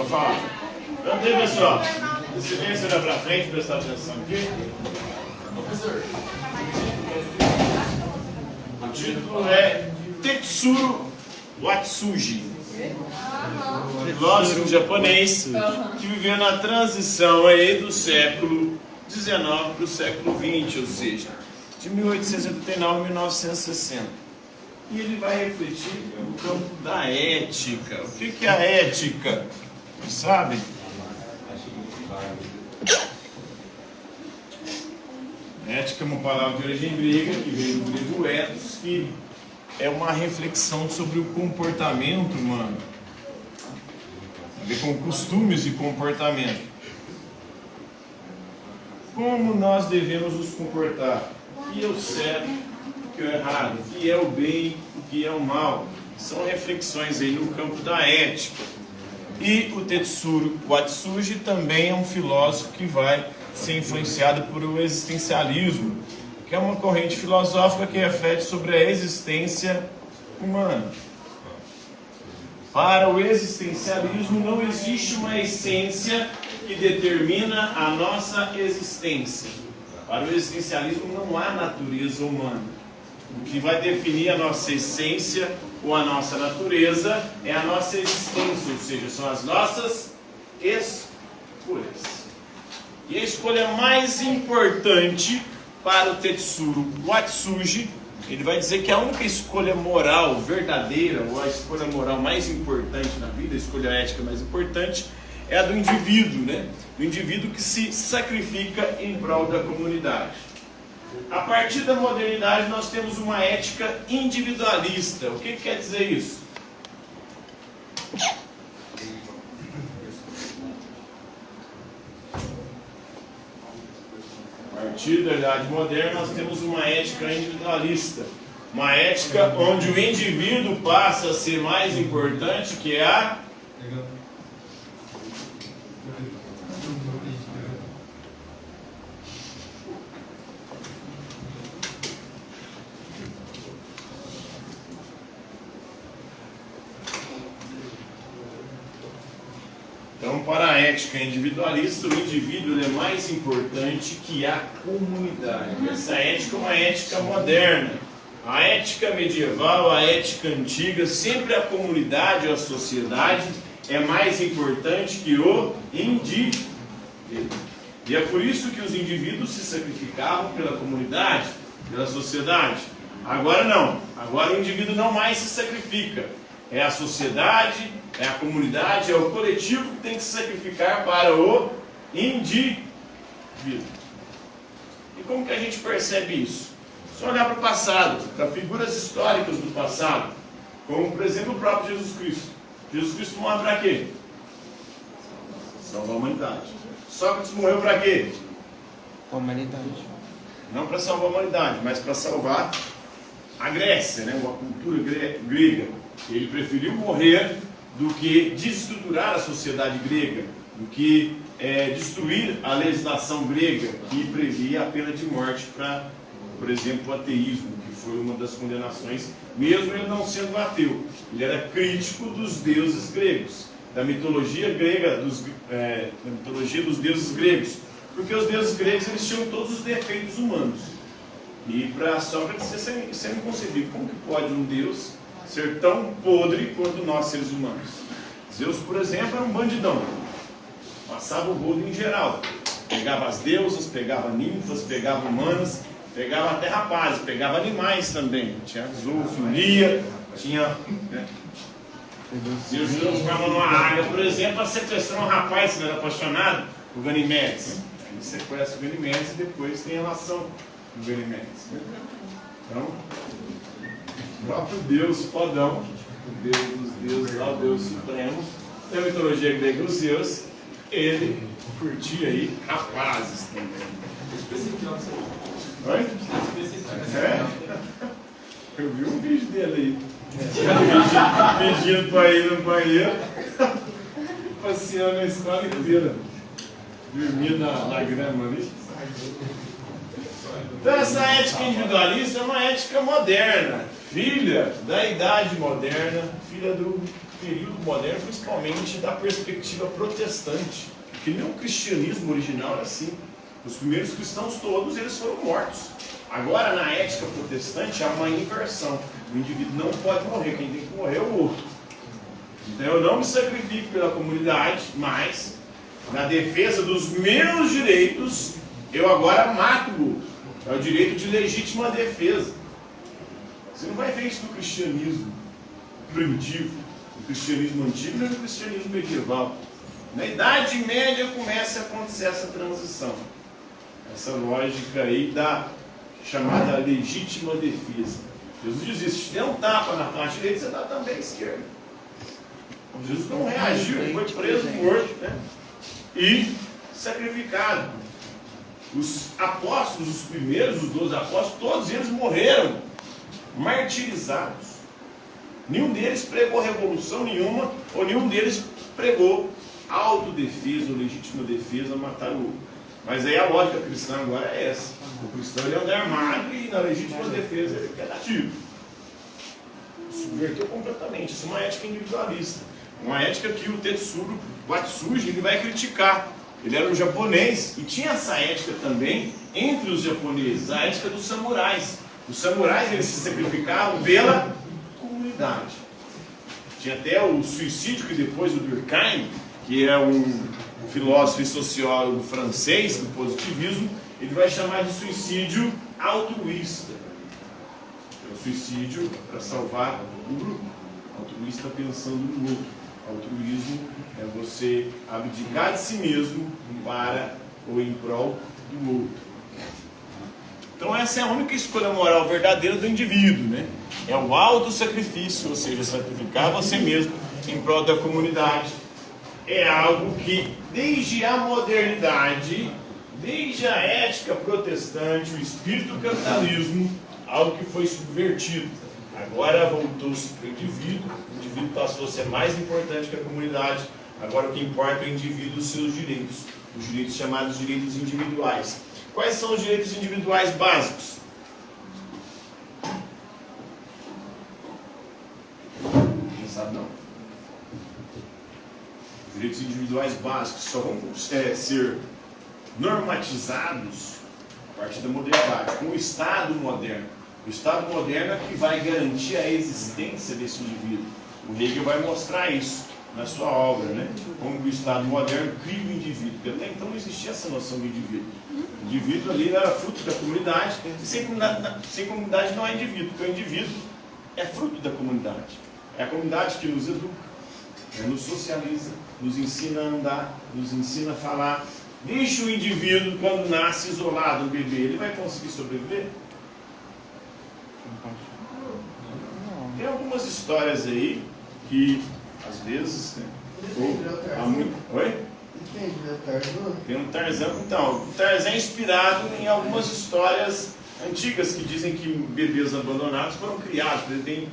falar. Então, tem, pessoal. Silêncio, olhar para frente, prestar atenção aqui. Professor. O título é Tetsuro Watsuji, filósofo japonês que viveu na transição aí do século XIX para o século XX, ou seja, de 1879 a 1960. E ele vai refletir no campo da ética. O que é a ética? Sabe? Ética é uma palavra de origem grega, que veio do grego ethos, que é uma reflexão sobre o comportamento humano, a ver com costumes e comportamento. Como nós devemos nos comportar? O que é o certo, o que é o errado, o que é o bem, o que é o mal. São reflexões aí no campo da ética. E o Tetsuro Watsuji também é um filósofo que vai ser influenciado por o existencialismo, que é uma corrente filosófica que reflete sobre a existência humana. Para o existencialismo não existe uma essência que determina a nossa existência. Para o existencialismo não há natureza humana. O que vai definir a nossa essência ou a nossa natureza é a nossa existência, ou seja, são as nossas escolhas. E a escolha mais importante para o Tetsuro Watsuji, ele vai dizer que a única escolha moral verdadeira, ou a escolha moral mais importante na vida, a escolha ética mais importante, é a do indivíduo, né? Do indivíduo que se sacrifica em prol da comunidade. A partir da modernidade nós temos uma ética individualista. O que quer dizer isso? A partir da idade moderna nós temos uma ética individualista. Uma ética onde o indivíduo passa a ser mais importante que a... Então, para a ética individualista, o indivíduo é mais importante que a comunidade. Essa ética é uma ética moderna. A ética medieval, a ética antiga, sempre a comunidade ou a sociedade é mais importante que o indivíduo. E é por isso que os indivíduos se sacrificavam pela comunidade, pela sociedade. Agora não. Agora o indivíduo não mais se sacrifica. É a sociedade, é a comunidade, é o coletivo que tem que se sacrificar para o indivíduo. E como que a gente percebe isso? Só olhar para o passado, para figuras históricas do passado, como por exemplo o próprio Jesus Cristo. Jesus Cristo morreu para quê? Salvar a humanidade. Sócrates morreu para quê? A humanidade. Não para salvar a humanidade, mas para salvar a Grécia, né? A cultura grega. Ele preferiu morrer do que desestruturar a sociedade grega, do que destruir a legislação grega, que previa a pena de morte para, por exemplo, o ateísmo, que foi uma das condenações, mesmo ele não sendo ateu. Ele era crítico dos deuses gregos, da mitologia grega, da mitologia dos deuses gregos, porque os deuses gregos eles tinham todos os defeitos humanos. E para Sócrates isso é inconcebível. Como que pode um deus ser tão podre quanto nós, seres humanos? Zeus, por exemplo, era um bandidão. Passava o rodo em geral. Pegava as deusas, pegava ninfas, pegava humanas, pegava até rapazes, pegava animais também. Tinha zoofilia, tinha... Zeus transforma numa águia, por exemplo, para sequestrar um rapaz que era apaixonado por Ganimedes. Ele sequestra o Ganimedes e depois tem relação com o Ganimedes. Então... o próprio Deus fodão, o Deus dos deuses lá, o Deus supremo, da mitologia grega, os Zeus, ele curtia aí rapazes também. Oi? Eu vi um vídeo dele aí, pedindo para ir no banheiro, passeando a escola inteira, dormindo na grama ali. Então essa ética individualista é uma ética moderna, filha da idade moderna, filha do período moderno, principalmente da perspectiva protestante, que nem o cristianismo original era assim. Os primeiros cristãos todos, eles foram mortos. Agora, na ética protestante, há uma inversão. O indivíduo não pode morrer, quem tem que morrer é o outro. Então, eu não me sacrifico pela comunidade, mas, na defesa dos meus direitos, eu agora mato o outro. É o direito de legítima defesa. Você não vai ver isso no cristianismo primitivo, no cristianismo antigo, nem no cristianismo medieval. Na Idade Média começa a acontecer essa transição. Essa lógica aí da chamada legítima defesa. Jesus diz isso: se der um tapa na face direita, você dá também à esquerda. Jesus não reagiu, ele foi preso, morto, né? E sacrificado. Os apóstolos, os primeiros, os 12 apóstolos, todos eles morreram martirizados. Nenhum deles pregou revolução nenhuma, ou nenhum deles pregou autodefesa ou legítima defesa, matar o outro. Mas aí a lógica cristã agora é essa. O cristão ele anda armado e na legítima defesa ele quer dar tiro. Subverteu completamente. Isso é uma ética individualista. Uma ética que o Tetsuro Watsuji ele vai criticar. Ele era um japonês e tinha essa ética também entre os japoneses, a ética dos samurais. Os samurais eles se sacrificavam pela comunidade. Tinha até o suicídio que depois o Durkheim, que é um filósofo e sociólogo francês do positivismo, ele vai chamar de suicídio altruísta. É o suicídio para salvar o grupo. Altruísta pensando no outro. Altruísmo é você abdicar de si mesmo para ou em prol do outro. Então essa é a única escolha moral verdadeira do indivíduo, né? É o autossacrifício, ou seja, sacrificar você mesmo em prol da comunidade. É algo que desde a modernidade, desde a ética protestante, o espírito do capitalismo, algo que foi subvertido. Agora voltou-se para o indivíduo passou a ser mais importante que a comunidade. Agora o que importa é o indivíduo e os seus direitos, os direitos chamados direitos individuais. Quais são os direitos individuais básicos? Quem sabe não? Os direitos individuais básicos só vão ser normatizados a partir da modernidade, com o Estado moderno. O Estado moderno é que vai garantir a existência desse indivíduo. O Hegel vai mostrar isso na sua obra, né? Como o Estado moderno cria o indivíduo. Porque até então não existia essa noção de indivíduo. O indivíduo ali era fruto da comunidade, e sem comunidade não há indivíduo, porque o indivíduo é fruto da comunidade. É a comunidade que nos educa, nos socializa, nos ensina a andar, nos ensina a falar. Deixa o indivíduo, quando nasce isolado, um bebê, ele vai conseguir sobreviver? Tem algumas histórias aí que, às vezes, Oi? Tem um Tarzan. Então, o Tarzan é inspirado em algumas histórias antigas que dizem que bebês abandonados foram criados. Ele tem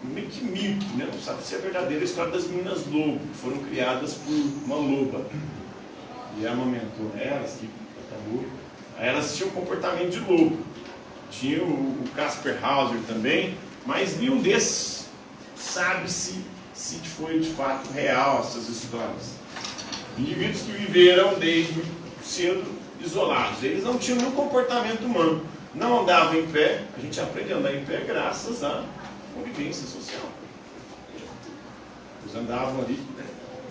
meio que mito, né? Não sabe se é verdadeira a história das meninas lobo, que foram criadas por uma loba. E amamentou elas, que acabou. Aí elas tinham um comportamento de lobo. Tinha o Casper Hauser também, mas nenhum desses sabe-se se foi de fato real essas histórias. Indivíduos que viveram desde cedo isolados. Eles não tinham nenhum comportamento humano. Não andavam em pé. A gente aprende a andar em pé graças à convivência social. Eles andavam ali, né?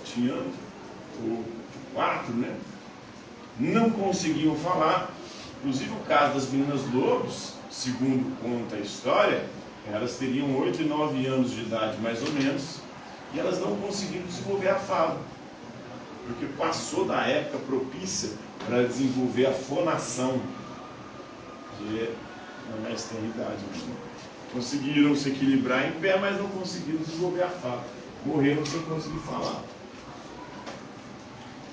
Tinham o 4, né? Não conseguiam falar. Inclusive o caso das meninas lobos, segundo conta a história, elas teriam 8 e 9 anos de idade mais ou menos, e elas não conseguiram desenvolver a fala, porque passou da época propícia para desenvolver a fonação, que é a mais tem idade. Conseguiram se equilibrar em pé, mas não conseguiram desenvolver a fala. Morreram sem conseguir falar.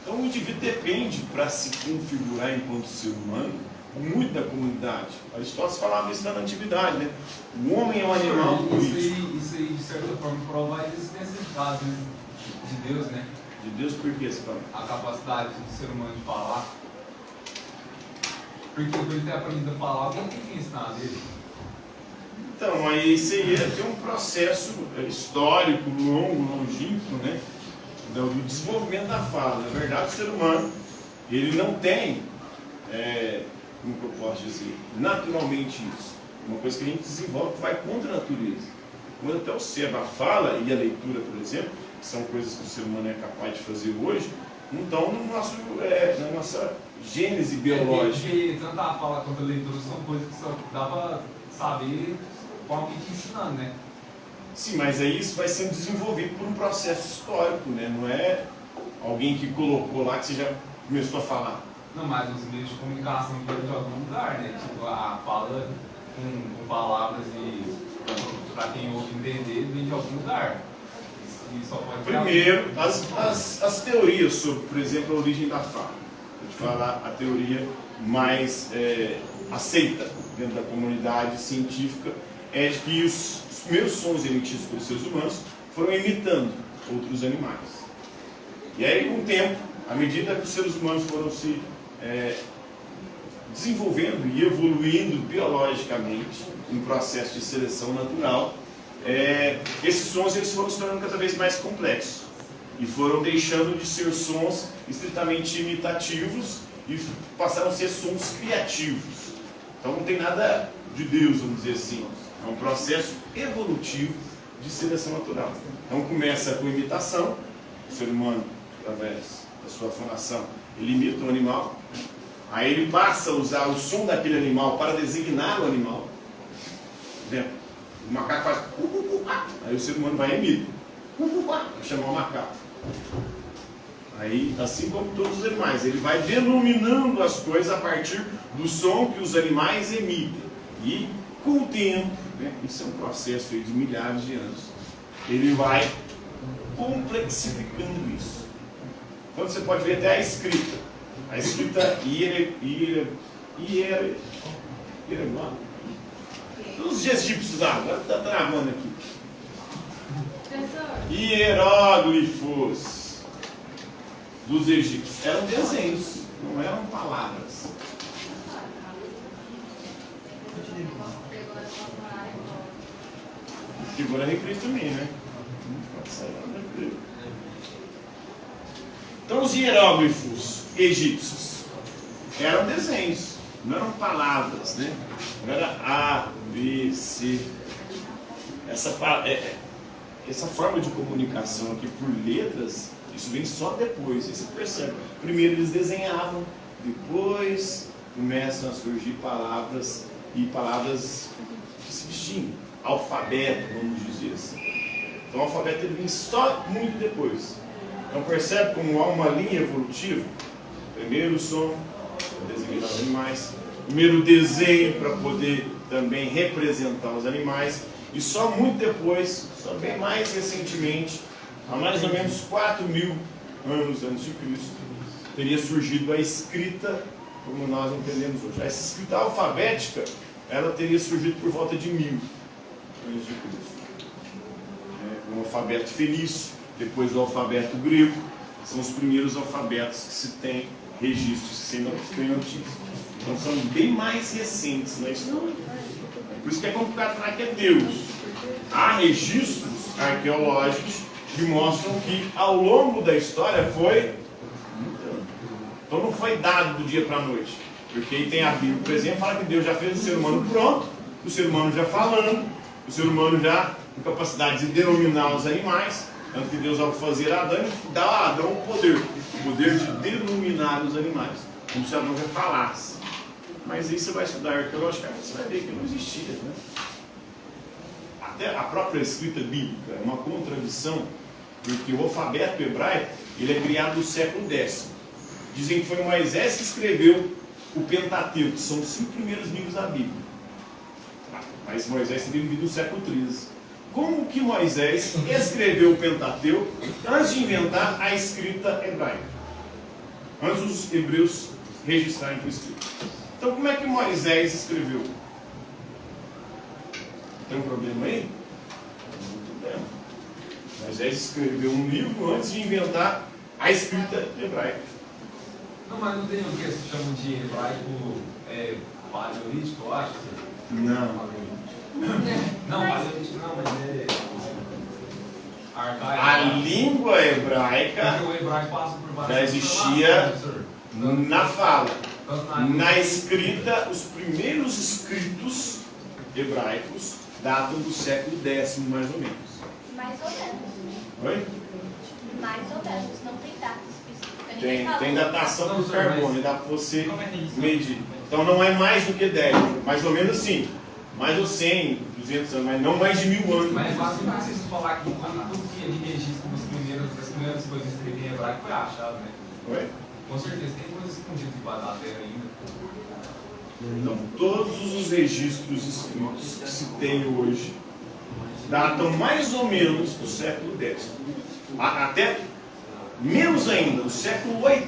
Então o indivíduo depende, para se configurar enquanto ser humano, muito da comunidade. Aristóteles falava isso na antiguidade, né? O homem é um animal político. Isso aí, de certa forma, prova a existência de Deus, né? De Deus por que você fala? A capacidade do ser humano de falar. Porque quando ele tem aprendido a falar, alguém tem que ensinar dele. Então, aí seria ter um processo histórico, longo, longínquo, né? Do desenvolvimento da fala. Na verdade, o ser humano, ele não tem, como que eu posso dizer, naturalmente isso. Uma coisa que a gente desenvolve que vai contra a natureza. Quando até observa a fala e a leitura, por exemplo, que são coisas que o ser humano é capaz de fazer hoje, não estão no nosso, na nossa gênese biológica. Porque tanto a fala quanto a leitura são coisas que só dá para saber com alguém te ensinando, né? Sim, mas aí isso vai sendo desenvolvido por um processo histórico, né? Não é alguém que colocou lá que você já começou a falar. Não, mas os meios de comunicação vêm de algum lugar, né? Tipo, a fala com palavras e para quem ouve entender vem de algum lugar. E só pode Primeiro, as teorias sobre, por exemplo, a origem da fala. Vou te falar a teoria mais aceita dentro da comunidade científica, é de que os primeiros sons emitidos pelos seres humanos foram imitando outros animais. E aí, com o tempo, à medida que os seres humanos foram se desenvolvendo e evoluindo biologicamente, em processo de seleção natural, esses sons eles foram se tornando cada vez mais complexos e foram deixando de ser sons estritamente imitativos e passaram a ser sons criativos. Então não tem nada de Deus, vamos dizer assim. É um processo evolutivo de seleção natural. Então começa com imitação, o ser humano, através da sua fonação, ele imita o animal, aí ele passa a usar o som daquele animal para designar o animal. Por exemplo, o macaco faz aí o ser humano vai e imita para chamar o macaco. Aí, assim como todos os animais, ele vai denominando as coisas a partir do som que os animais emitem. E com o tempo, né, isso é um processo de milhares de anos, ele vai complexificando isso. Então você pode ver até a escrita. A escrita os egípcios lá, agora está travando aqui. Hieróglifos dos egípcios eram desenhos, não eram palavras. Figura recreio também, né? Então os hieróglifos egípcios eram desenhos, não eram palavras, né? Não era A, B, C. Essa forma de comunicação aqui por letras, isso vem só depois, aí você percebe. Primeiro eles desenhavam, depois começam a surgir palavras, e palavras que se distinguem. Alfabeto, vamos dizer assim. Então o alfabeto ele vem só muito depois. Então percebe como há uma linha evolutiva? Primeiro o som, para designar os animais. Primeiro o desenho, para poder também representar os animais. E só muito depois, só bem mais recentemente, há mais ou menos 4.000 anos antes de Cristo, teria surgido a escrita como nós entendemos hoje. Essa escrita alfabética, ela teria surgido por volta de 1000 antes de Cristo. O alfabeto fenício, depois o alfabeto grego, são os primeiros alfabetos que se tem registros, se não tem notícias. Então são bem mais recentes na história. Por isso que é complicado falar que é Deus. Há registros arqueológicos que mostram que ao longo da história foi mudando. Então não foi dado do dia para a noite. Porque aí tem a Bíblia, por exemplo, fala que Deus já fez o ser humano pronto, o ser humano já falando, o ser humano já com capacidade de denominar os animais, tanto que Deus ao fazer Adão, dá a Adão o poder de denominar os animais, como se Adão já falasse. Mas aí você vai estudar arqueologicamente, você vai ver que não existia, né? Até a própria escrita bíblica é uma contradição, porque o alfabeto hebraico ele é criado no século X. Dizem que foi Moisés que escreveu o Pentateuco, que são os 5 primeiros livros da Bíblia. Mas Moisés teria vivido no século XIII. Como que Moisés escreveu o Pentateuco antes de inventar a escrita hebraica? Antes os hebreus registrarem por escrito. Então como é que Moisés escreveu? Tem um problema aí? Não tem problema. Moisés escreveu um livro antes de inventar a escrita hebraica. Não, mas não tem o que se chama de hebraico paleolítico, eu acho? Não. Não, mas é. Arcaico. A língua hebraica Porque o hebraico passa por várias já existia transformações, na fala. tanto Na escrita, os primeiros escritos hebraicos datam do século X, mais ou menos. Mais ou menos. Oi? Mais ou menos. Não tem data específica. Ninguém Tem falou. datação por carbono, dá para você medir. Então não é mais do que 10, mais ou menos assim. Mais ou 100, 200 anos, mas não mais de 1000 anos. Mas é fácil não preciso falar que tudo que é de registro das primeiras coisas escritas em hebraico foi achado, né? Oi? Com certeza tem coisas escondidas debaixo da terra ainda. Então, todos os registros escritos que se tem hoje datam mais ou menos do século X. Até menos ainda, do século VIII.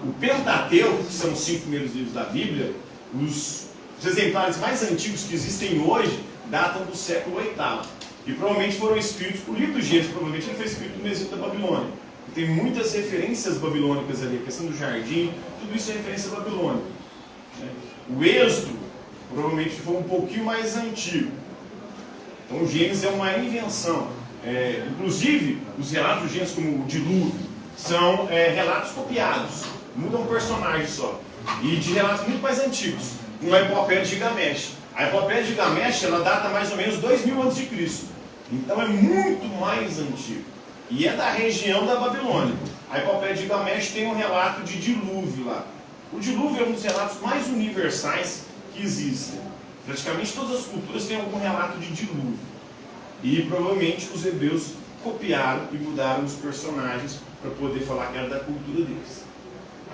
O Pentateuco, que são os 5 primeiros livros da Bíblia, os exemplares mais antigos que existem hoje datam do século VIII. E provavelmente foram escritos, o livro do Gênesis provavelmente ele foi escrito no exílio da Babilônia. E tem muitas referências babilônicas ali, a questão do jardim, tudo isso é referência babilônica. O Êxodo provavelmente foi um pouquinho mais antigo. Então o Gênesis é uma invenção. Inclusive, os relatos do Gênesis, como o dilúvio, são relatos copiados. Mudam um personagem só. E de relatos muito mais antigos. Como a epopeia de Gilgamesh. A epopeia de Gilgamesh, ela data mais ou menos 2000 a.C. Então é muito mais antigo. E é da região da Babilônia. A epopeia de Gilgamesh tem um relato de dilúvio lá. O dilúvio é um dos relatos mais universais que existem. Praticamente todas as culturas têm algum relato de dilúvio. E provavelmente os hebreus copiaram e mudaram os personagens para poder falar que era da cultura deles.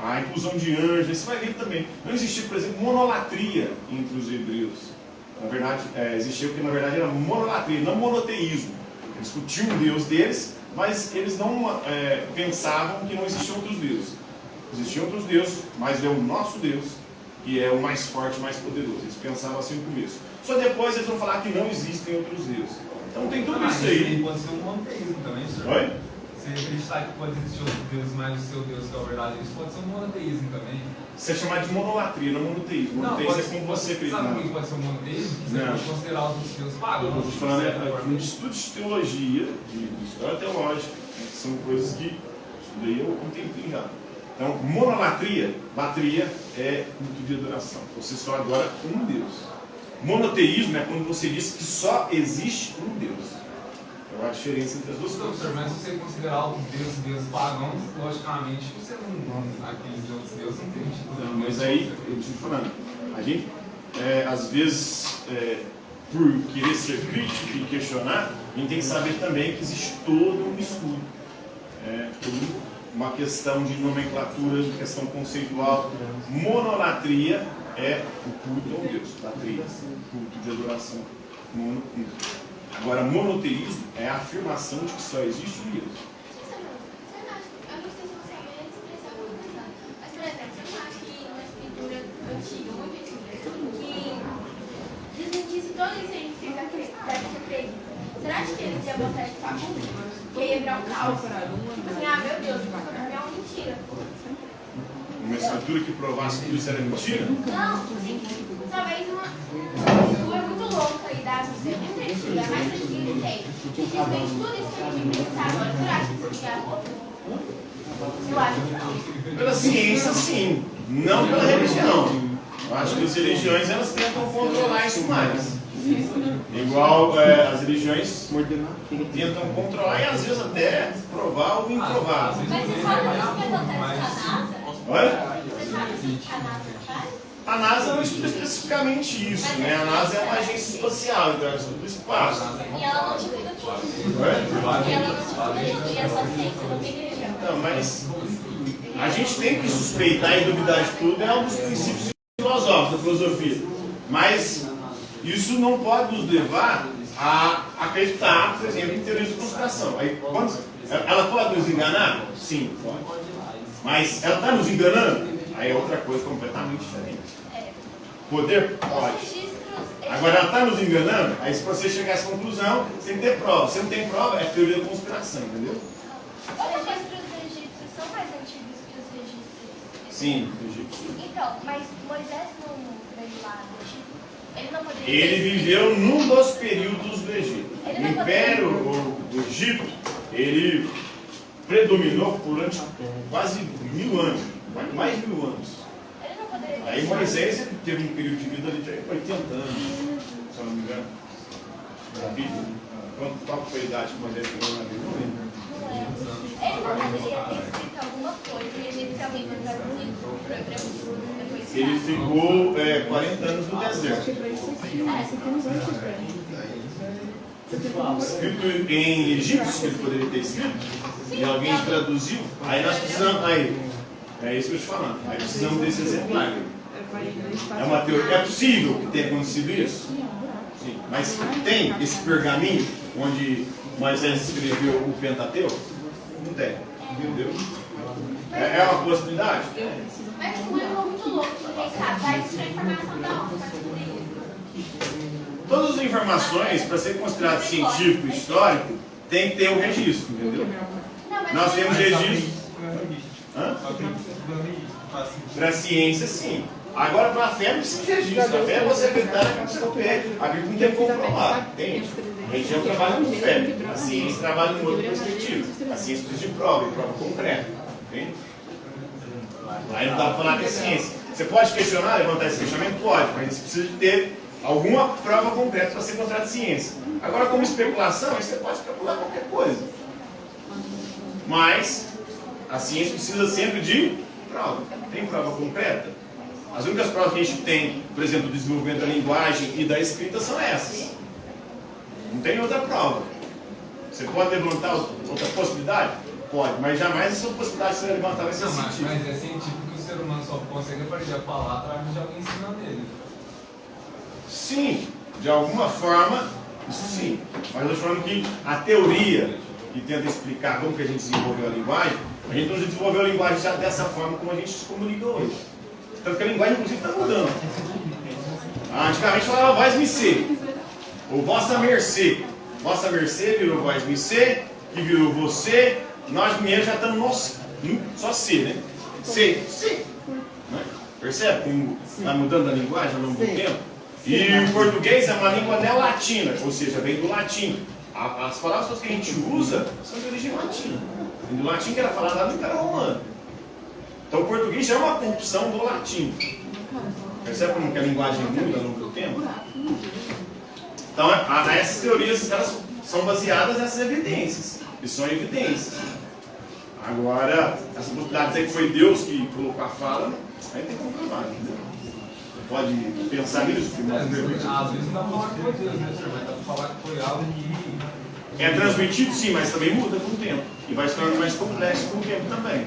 A inclusão de anjos, você vai ver também. Não existia, por exemplo, monolatria entre os hebreus. Na verdade, existia o que na verdade era monolatria, não monoteísmo. Eles tinham um Deus deles, mas eles não pensavam que não existiam outros deuses. Existiam outros deuses, mas é o nosso Deus, que é o mais forte, mais poderoso. Eles pensavam assim no começo. Só depois eles vão falar que não existem outros deuses. Então tem tudo isso aí. Pode ser um monoteísmo também, senhor. Oi? Se acreditar que pode existir outros deuses, mas o seu Deus que é o verdadeiro, isso pode ser um monoteísmo também. Isso é chamado de monolatria, não monoteísmo. Monoteísmo é como você acredita. Sabe o que pode ser um monoteísmo? Você Não. pode considerar os deuses pagãos. Eu estou falando de estudo de teologia, de história teológica, né, que são coisas que estudei há um tempinho já. Então, monolatria, latria é culto de adoração. Você só adora um Deus. Monoteísmo é quando você diz que só existe um Deus. É a diferença entre as duas Então, coisas. senhor, mas se você considerar os deuses pagãos, logicamente, você não, aqueles outros deuses não tem sentido. Não, mas aí, eu estou falando, a gente, às vezes, por querer ser crítico e questionar, a gente tem que saber também que existe todo um estudo. Toda uma questão de nomenclatura, de questão conceitual. Monolatria é o culto ao Deus, latria, culto de adoração. Agora, monoteísmo é a afirmação de que só existe um Deus. Eu não sei se você é expressar alguma coisa, mas, por exemplo, você não acha que numa escritura antiga, muito antiga, que desmentisse todo isso aí que vocês acreditam? Será que eles iam botar de facundo? Porque ia virar um caos. Tipo assim, meu Deus, isso é uma mentira. Uma escritura que provasse que isso era mentira? Não, tipo assim, talvez uma escritura muito louca e da Bíblia, muito antiga, é mais antiga que tem. Simplesmente tudo isso que a gente está agora, você acha que isso é louco? Eu acho que não. Pela ciência, sim. Não pela religião. Eu acho que as religiões, elas tentam controlar isso mais. Igual as religiões tentam controlar e às vezes até provar o improvável. Mas você sabe o que acontece com a NASA? Olha, Você sabe o que a NASA faz? a NASA não estuda especificamente isso, né? A NASA é uma agência espacial, então ela estuda o espaço. E ela não estuda tudo. Olha. E ela não estuda tudo. E é só ciência, não tem religião. Não, mas a gente tem que suspeitar e duvidar de tudo, é um dos princípios filosóficos da filosofia. Mas isso não pode nos levar a acreditar, por exemplo, em teorias de conspiração. Aí, ela pode nos enganar? Sim, pode. Mas ela está nos enganando? Aí é outra coisa completamente diferente. Poder? Pode. Agora ela está nos enganando? Aí se você chegar a essa conclusão, você tem que ter prova. Se não tem prova, é teoria da conspiração, entendeu? Os registros egípcios são mais antigos que os registros. Sim, egípcio. Então, mas Moisés não veio lá do Egito? Ele não poderia Ele ter viveu num dos períodos do Egito. Ele O não Império do Egito, ele predominou durante quase 1000 anos, mais de 1000 anos. Ele não poderia ter Aí Moisés ele teve um período de vida ali de 80 anos, se eu não me engano. Na Bíblia. Qual foi a idade que Moisés chegou na Bíblia? Não lembro. Ele não poderia ter escrito alguma coisa e inicialmente foi traduzido para depois Ele ficou 40 anos no deserto. Escrito em egípcio, que ele poderia ter escrito, e alguém traduziu, aí nós precisamos. Aí, é isso que eu estou falando. Aí precisamos desse exemplar. É uma teoria. É possível que tenha acontecido isso? Sim. Mas tem esse pergaminho onde Moisés escreveu o Pentateuco? Não tem. Entendeu? É uma possibilidade? Mas não é muito louco, ninguém sabe. Vai tirar informação da onde? Todas as informações, para ser considerado científico e histórico, tem que ter um registro, entendeu? Nós temos registro. Hã? Para a ciência, sim. Agora, para a fé, não precisa de registro. A fé é você acreditar naquilo que você pede. A Bíblia não tem como comprovar, entende? A religião trabalha com fé. A ciência trabalha com outra perspectiva. A ciência precisa de prova concreta. Entende? Aí não dá para falar que é ciência. Você pode questionar, levantar esse questionamento? Pode, mas você precisa de ter alguma prova concreta para ser considerado ciência. Agora, como especulação, você pode especular qualquer coisa. Mas a ciência precisa sempre de prova. Tem prova concreta? As únicas provas que a gente tem, por exemplo, do desenvolvimento da linguagem e da escrita são essas. Não tem outra prova. Você pode levantar outra possibilidade? Pode, mas jamais essa possibilidade que você vai levantar vai ser científica. Mas é científico que o ser humano só consegue aprender a falar através de alguém ensinando ele. Sim, de alguma forma, isso sim. Mas eu estou falando que a teoria que tenta explicar como que a gente desenvolveu a linguagem, a gente não desenvolveu a linguagem já dessa forma como a gente se comunica hoje. Tanto que a linguagem, inclusive, está mudando. Antigamente falava voz me ser, ou vossa mercê. Vossa mercê virou voz me ser, que virou você. Nós mineiros já estamos só se, né? Se. Né? Percebe como está mudando a linguagem ao longo do tempo? E o português é uma língua neolatina, ou seja, vem do latim. As palavras que a gente usa são de origem latina. Vem do latim que era falado lá no Império Romano. Então o português já é uma corrupção do latim. Percebe como que a linguagem muda ao longo do tempo? Então essas teorias elas são baseadas nessas evidências. E são evidências. Agora, essa possibilidade aí que foi Deus que colocou a fala, aí tem que comprovar, entendeu? Pode pensar nisso? Às vezes não dá pra falar que foi Deus, né, senhor? Mas dá pra falar que foi algo que... É transmitido, sim, mas também muda com o tempo. E vai se tornando mais complexo com o tempo também.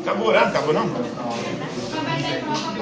Acabou, não? Acabou não? Mas é prova